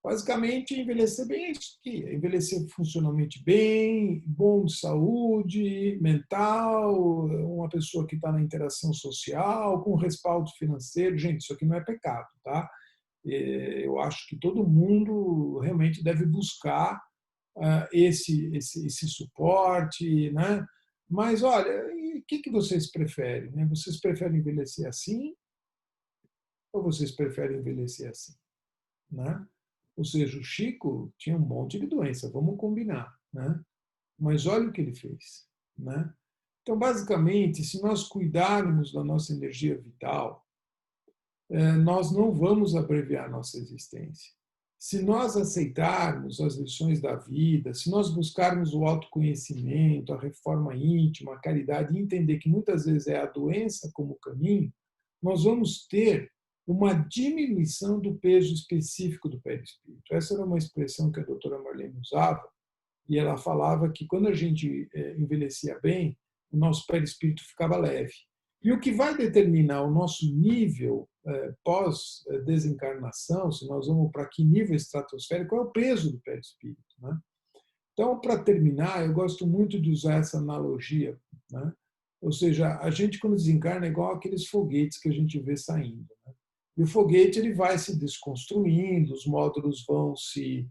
basicamente envelhecer bem é isso aqui: é envelhecer funcionalmente bem, bom de saúde mental, uma pessoa que está na interação social, com respaldo financeiro. Gente, isso aqui não é pecado, tá? Eu acho que todo mundo realmente deve buscar esse suporte, né? Mas, olha, o que vocês preferem, né? Vocês preferem envelhecer assim ou vocês preferem envelhecer assim, né? Ou seja, o Chico tinha um monte de doença, vamos combinar, né? Mas olha o que ele fez, né? Então, basicamente, se nós cuidarmos da nossa energia vital, nós não vamos abreviar nossa existência. Se nós aceitarmos as lições da vida, se nós buscarmos o autoconhecimento, a reforma íntima, a caridade, e entender que muitas vezes é a doença como caminho, nós vamos ter uma diminuição do peso específico do perispírito. Essa era uma expressão que a doutora Marlene usava, e ela falava que quando a gente envelhecia bem, o nosso perispírito ficava leve. E o que vai determinar o nosso nível pós-desencarnação, se nós vamos para que nível estratosférico, é o peso do perispírito, né? Então, para terminar, eu gosto muito de usar essa analogia, né? Ou seja, a gente, quando desencarna, é igual aqueles foguetes que a gente vê saindo, né? E o foguete ele vai se desconstruindo, os módulos vão se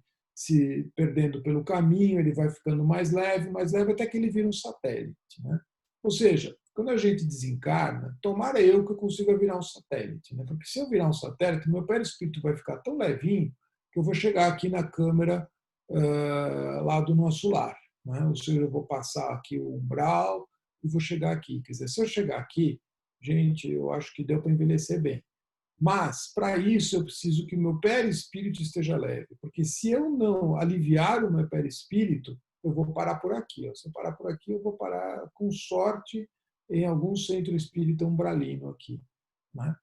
perdendo pelo caminho, ele vai ficando mais leve, até que ele vira um satélite, né? Ou seja, quando a gente desencarna, tomara eu que eu consiga virar um satélite, né? Porque se eu virar um satélite, meu perispírito vai ficar tão levinho que eu vou chegar aqui na câmera lá do nosso lar, né? Ou seja, eu vou passar aqui o umbral e vou chegar aqui. Quer dizer, se eu chegar aqui, gente, eu acho que deu para envelhecer bem. Mas, para isso, eu preciso que o meu perispírito esteja leve, porque se eu não aliviar o meu perispírito, eu vou parar por aqui. Se eu parar por aqui, eu vou parar, com sorte, em algum centro espírita umbralino aqui, né?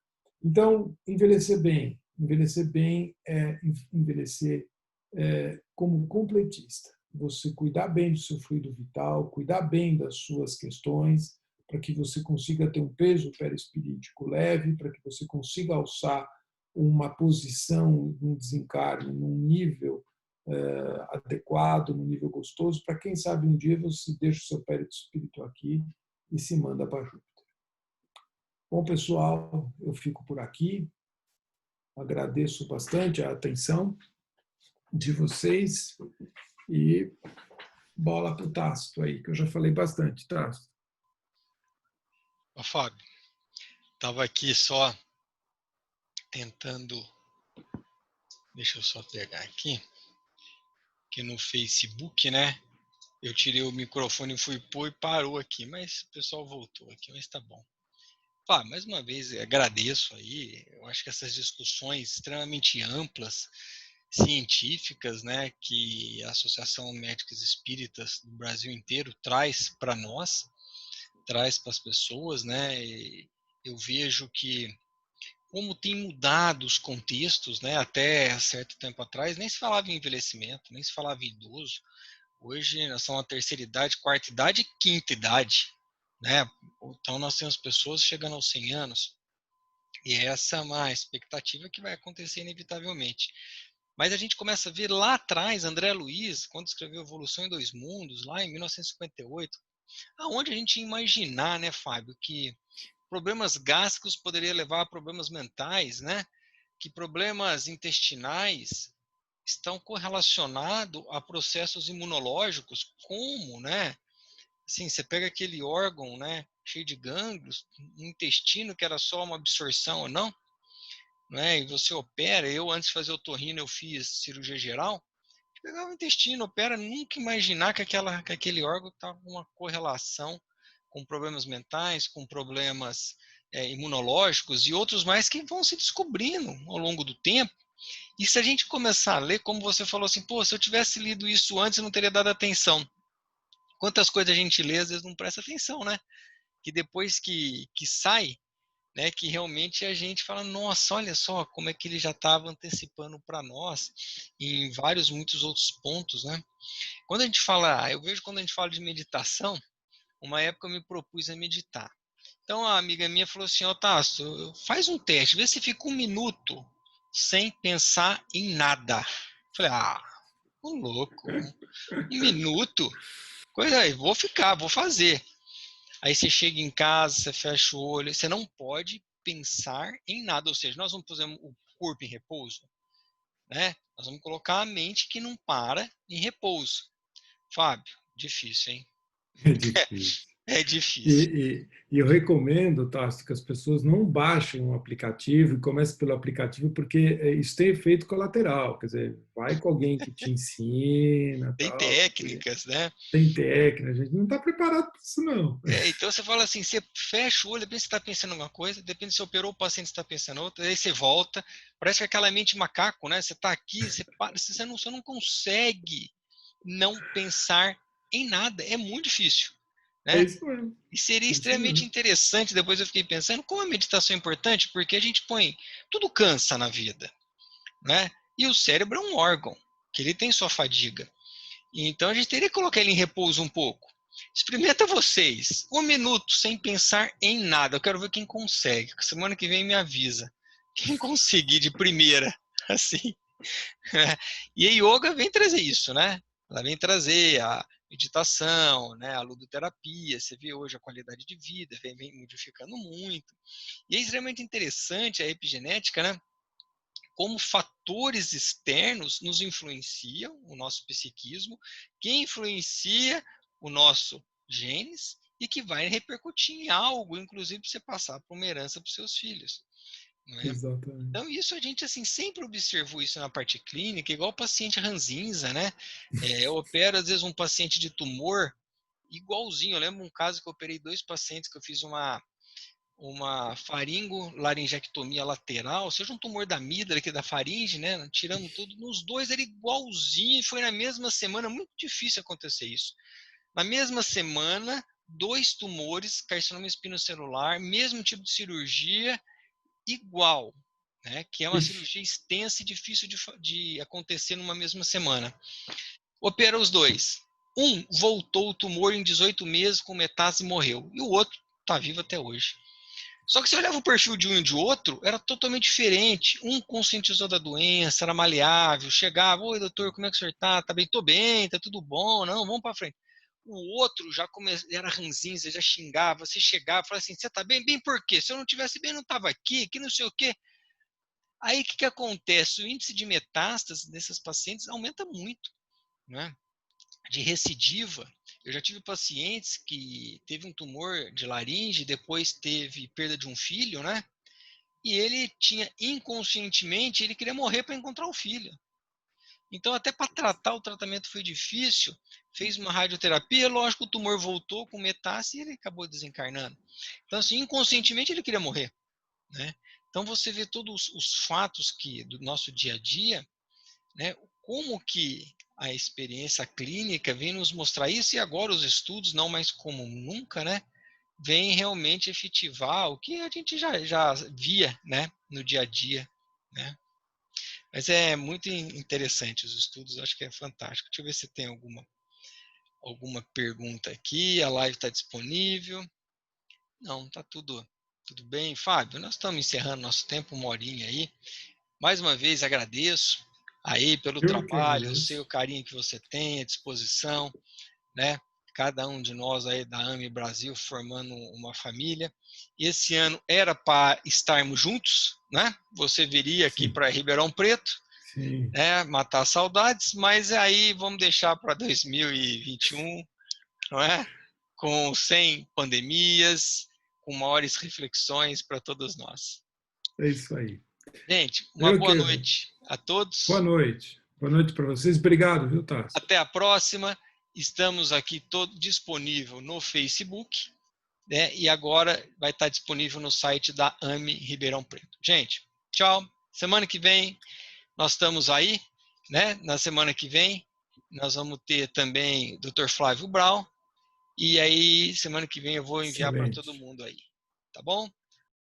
Então, envelhecer bem é envelhecer como completista. Você cuidar bem do seu fluido vital, cuidar bem das suas questões, para que você consiga ter um peso perispirítico leve, para que você consiga alçar uma posição, um desencarne, num nível adequado, num nível gostoso, para quem sabe um dia você deixa o seu perispírito aqui e se manda para Júpiter. Bom, pessoal, eu fico por aqui. Agradeço bastante a atenção de vocês e bola para o Tácito aí, que eu já falei bastante, Tácito. Ô, Fábio, estava aqui só tentando, deixa eu só pegar aqui, que no Facebook, né, eu tirei o microfone e fui pôr e parou aqui, mas o pessoal voltou aqui, mas tá bom. Mais uma vez, agradeço aí, eu acho que essas discussões extremamente amplas, científicas, né, que a Associação Médicos Espíritas do Brasil inteiro traz para nós, traz para as pessoas, né, e eu vejo que como tem mudado os contextos, né, até certo tempo atrás, nem se falava em envelhecimento, nem se falava em idoso. Hoje nós somos a terceira idade, quarta idade e quinta idade, né? Então nós temos pessoas chegando aos 100 anos, e essa é uma expectativa que vai acontecer inevitavelmente. Mas a gente começa a ver lá atrás, André Luiz, quando escreveu Evolução em Dois Mundos, lá em 1958, aonde a gente ia imaginar, né, Fábio, que problemas gástricos poderia levar a problemas mentais, né? Que problemas intestinais estão correlacionados a processos imunológicos, como, né? Assim, você pega aquele órgão, né, cheio de gânglios, um intestino que era só uma absorção ou não, né? E você opera. Eu, antes de fazer otorrino, eu fiz cirurgia geral. Pegar o intestino, opera, nunca imaginar que aquele órgão está com uma correlação com problemas mentais, com problemas imunológicos e outros mais que vão se descobrindo ao longo do tempo. E se a gente começar a ler, como você falou assim, pô, se eu tivesse lido isso antes, eu não teria dado atenção. Quantas coisas a gente lê, às vezes não presta atenção, né? Que depois que sai, né, que realmente a gente fala, nossa, olha só como é que ele já estava antecipando para nós em vários, muitos outros pontos, né? Quando a gente fala, eu vejo quando a gente fala de meditação, uma época eu me propus a meditar. Então a amiga minha falou assim, ó, Tasso, faz um teste, vê se fica 1 minuto sem pensar em nada. Eu falei, ô louco, 1 minuto? Coisa aí, vou ficar, vou fazer. Aí você chega em casa, você fecha o olho, você não pode pensar em nada, ou seja, nós vamos fazer o corpo em repouso, né? Nós vamos colocar a mente que não para em repouso. Fábio, difícil, hein? É difícil. É difícil. E eu recomendo, Tarso, que as pessoas não baixem um aplicativo e comecem pelo aplicativo, porque isso tem efeito colateral. Quer dizer, vai com alguém que te ensina, Tem tal, porque técnicas, né? tem técnica, a gente não está preparado para isso, não. Então você fala assim, você fecha o olho, depende se está pensando em alguma coisa, depende se operou o paciente, está pensando outra, aí você volta, parece que aquela mente macaco, né? Você está aqui, você não consegue não pensar em nada, é muito difícil, É né? isso mesmo. E seria É isso extremamente mesmo. interessante, depois eu fiquei pensando, como a meditação é importante, porque a gente põe, tudo cansa na vida, né? E o cérebro é um órgão, que ele tem sua fadiga. Então a gente teria que colocar ele em repouso um pouco. Experimenta vocês, 1 minuto sem pensar em nada. Eu quero ver quem consegue. Semana que vem me avisa. Quem conseguir de primeira, assim. Né? E a yoga vem trazer isso, né? Ela vem trazer a meditação, né? A ludoterapia. Você vê hoje a qualidade de vida vem modificando muito. E é extremamente interessante a epigenética, né? Como fatores externos nos influenciam o nosso psiquismo, que influencia o nosso genes e que vai repercutir em algo, inclusive para você passar por uma herança para os seus filhos. Né? Exatamente. Então, isso a gente assim sempre observou isso na parte clínica, igual o paciente ranzinza, né? Eu opero, às vezes, um paciente de tumor igualzinho. Eu lembro um caso que eu operei 2 pacientes, que eu fiz uma faringolaringectomia lateral, ou seja, um tumor da amígdala aqui da faringe, né? Tiramos tudo. Nos dois era igualzinho, foi na mesma semana, muito difícil acontecer isso. Na mesma semana, 2 tumores, carcinoma espinocelular, mesmo tipo de cirurgia, igual, né? Que é uma Ixi, cirurgia extensa e difícil de acontecer numa mesma semana. Opera os dois. Um voltou o tumor em 18 meses com metástase e morreu. E o outro está vivo até hoje. Só que se olhava o perfil de um e de outro, era totalmente diferente. Um conscientizou da doença, era maleável, chegava, oi doutor, como é que o senhor tá? Tá bem? Tô bem, tá tudo bom, não, vamos para frente. O outro já era ranzinza, já xingava, você chegava, falava assim, você tá bem? Bem por quê? Se eu não tivesse bem, eu não tava aqui, que não sei o quê. Aí o que acontece? O índice de metástase desses pacientes aumenta muito, né? De recidiva. Eu já tive pacientes que teve um tumor de laringe, depois teve perda de um filho, né? E ele tinha inconscientemente, ele queria morrer para encontrar o filho. Então, até para tratar, o tratamento foi difícil. Fez uma radioterapia, lógico, o tumor voltou com metástase e ele acabou desencarnando. Então, assim, inconscientemente ele queria morrer, né? Então, você vê todos os fatos que do nosso dia a dia, né? Como que a experiência clínica vem nos mostrar isso, e agora os estudos, não mais como nunca, né, vem realmente efetivar o que a gente já via, né, no dia a dia, né? Mas é muito interessante os estudos, acho que é fantástico. Deixa eu ver se tem alguma pergunta aqui. A live está disponível. Não, está tudo bem. Fábio, nós estamos encerrando nosso tempo, 1 horinha aí. Mais uma vez agradeço aí pelo Eu que trabalho, o seu agradeço. carinho que você tem, a disposição, né? Cada um de nós aí da AME Brasil formando uma família. E esse ano era para estarmos juntos, né? Você viria aqui Sim, para Ribeirão Preto, sim, né? Matar saudades, mas aí vamos deixar para 2021, não é? Sem pandemias, com maiores reflexões para todos nós. é isso aí. Gente, uma Eu boa que noite a Boa todos. noite. Boa noite para vocês. Obrigado, viu, Tassi? Até a próxima. Estamos aqui todo disponível no Facebook, né? E agora vai estar disponível no site da AME Ribeirão Preto. Gente, tchau. Semana que vem nós estamos aí, né? Na semana que vem nós vamos ter também o Dr. Flávio Brau. E aí, semana que vem eu vou enviar para todo Excelente. mundo aí. Tá bom?